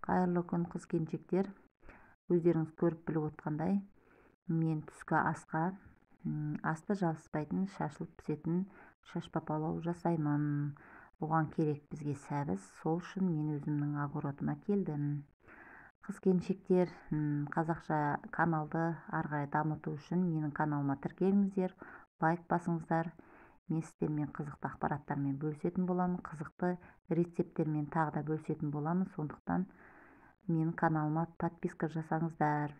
Қайырлы күн қыз-келіншектер. Өздеріңіз көріп біліп отқандай, мен түскі асқа асты жабыспайтын, шашылып пісетін шашпа палау жасаймын. Оған керек бізге сәбіз. Сол үшін мен өзімнің огородыма келдім. Қыз-келіншектер, қазақша каналды ары қарай дамыту үшін менің каналыма тіркеліңіздер, лайк басыңыздар. Мен сіздермен қызықты ақпараттармен бөлісетін боламын, қызықты рецепттермен тағы да бөлісетін боламын. Сондықтан менің каналыма подписка жасаңыздар.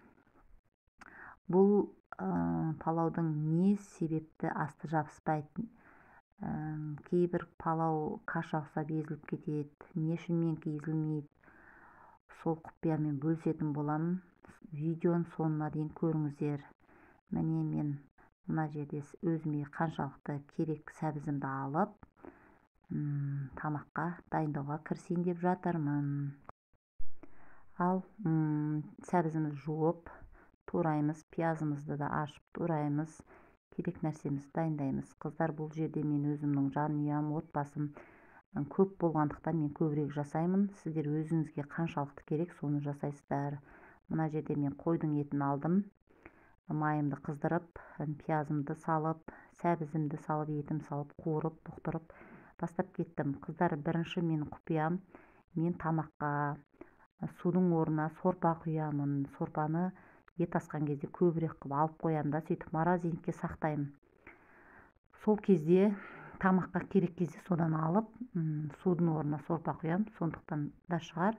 Бұл палаудың не себепті асты жабыспайтын? Кейбір палау каша ұқсап езіліп кетеді. Не үшін менікі езілмейді? Сол құпиямен бөлісетін боламын. Видеоның соңына дейін көріңіздер. Міне мен мына жерде өзіме қаншалықты керек сәбізімді алып, тамаққа дайындауға кірісейін деп жатырмын. Ал сәбізімізді жуып тураймыз, пиязымызды да ашып тураймыз, керек нәрсемізді дайындаймыз. Қыздар, бұл жерде мен өзімнің жанұям, отбасым көп болғандықтан мен көбірек жасаймын. Сіздер өзіңізге қаншалықты керек, соны жасайсыздар. Мына жерде мен қойдың етін алдым. Майымды қыздырып, пиязымды салып, сәбізімді салып, етім салып, қуырып, бұқтырып тастап кеттім. Қыздар, бірінші менің құпиям, мен тамаққа судың орнына сорпа құямын. Сорпаны ет асқан кезде көбірек қылып алып қоямын да, сөйтіп морозилікке сақтаймын. Сол кезде тамаққа керек кезде содан алып, судың орнына сорпа құямын. Сондықтан да шығар,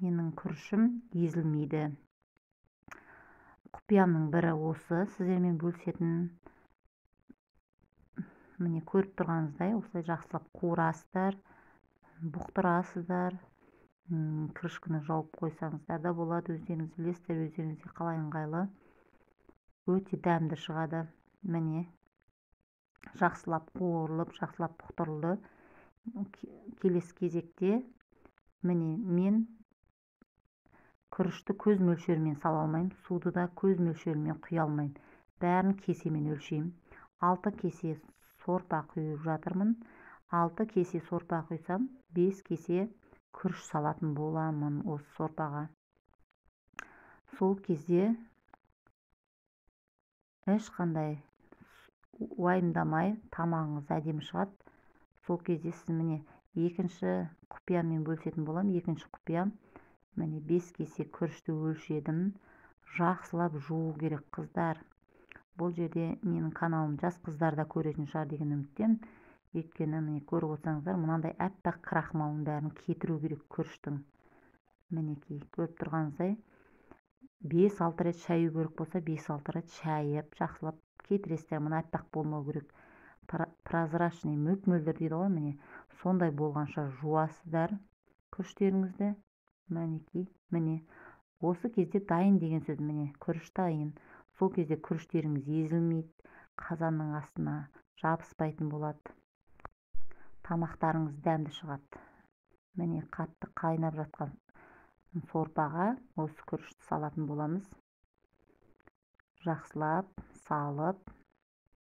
менің күрішім езілмейді. Құпиямның бірі осы, сіздермен бөлісетін. Міне көріп тұрғаныңыздай, осылай жақсылап қуырасыздар, бұқтырасыздар. Крышканы жауып қойсаңыздар да болады, өздеріңіз білесіздер, өздеріңізге қалай ыңғайлы. Өте дәмді шығады. Міне жақсылап қуырылып, жақсылап бұқтырылды. Келесі кезекте міне мен күрішті көз мөлшерімен сала алмаймын, суды да көз мөлшерімен құя алмаймын. Бәрін кесемен өлшеймін. 6 кесе сорпа құйып жатырмын. 6 кесе сорпа құйсам, 5 кесе күріш салатын боламын осы сорпаға. Сол кезде ешқандай уайымдамай, тамағыңыз әдемі шығады. Сол кезде сіз міне екінші құпиямен бөлісетін боламын. Екінші құпиям, міне 5 кесе күрішті өлшедім. Жақсылап жуу керек, қыздар. Бұл жерде менің каналым жас қыздар да көретін шығар деген үміттемін. Өйткені міне көріп отырсаңыздар, мынандай әппақ крахмалын бәрін кетіру керек күріштің. Мінекей көріп тұрғаныңыздай, 5-6 рет шаю керек болса, 5-6 рет шайып, жақсылап кетіресіздер. Мына әппақ болмау керек. Прозрачный, мөп-мөлдір дейді ғой, міне сондай болғанша жуасыздар күріштеріңізді. Мінекей, міне осы кезде дайын деген сөз, міне күріш дайын. Сол кезде күріштеріңіз езілмейді, қазанның астына жабыспайтын болады. Тамақтарыңыз дәмді шығады. Міне қатты қайнап жатқан сорпаға осы күрішті салатын боламыз. Жақсылап салып,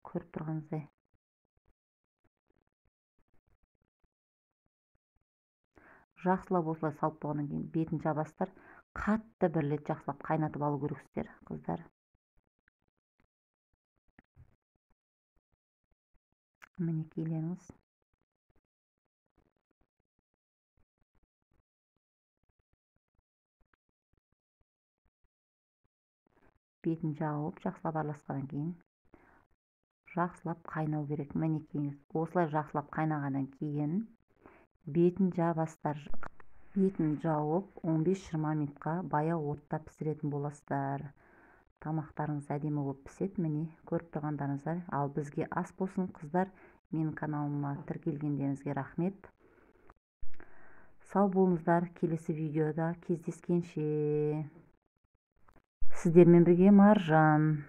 көріп тұрғаныңыздай. Жақсылап осылай салып болғаннан кейін бетін жабасыздар. Қатты бір рет жақсылап қайнатып алу керексіздер, қыздар. Мінекейлеріңіз. Бетін жауып, жақсылап араласқаннан кейін жақсылап қайнау керек. Мінекейіңіз. Осылай жақсылап қайнағаннан кейін бетін жабасыздар. Бетін жауып 15-20 минутқа баяу отта пісіретін боласыздар. Тамақтарыңыз әдемі болып піседі. Міне көріп тұрғандарыңыздар. Ал бізге ас болсын, қыздар. Менің каналыма тіркелгендеріңізге рахмет. Сау болыңыздар. Келесі видеода кездескенше. Сіздермен бірге Маржан.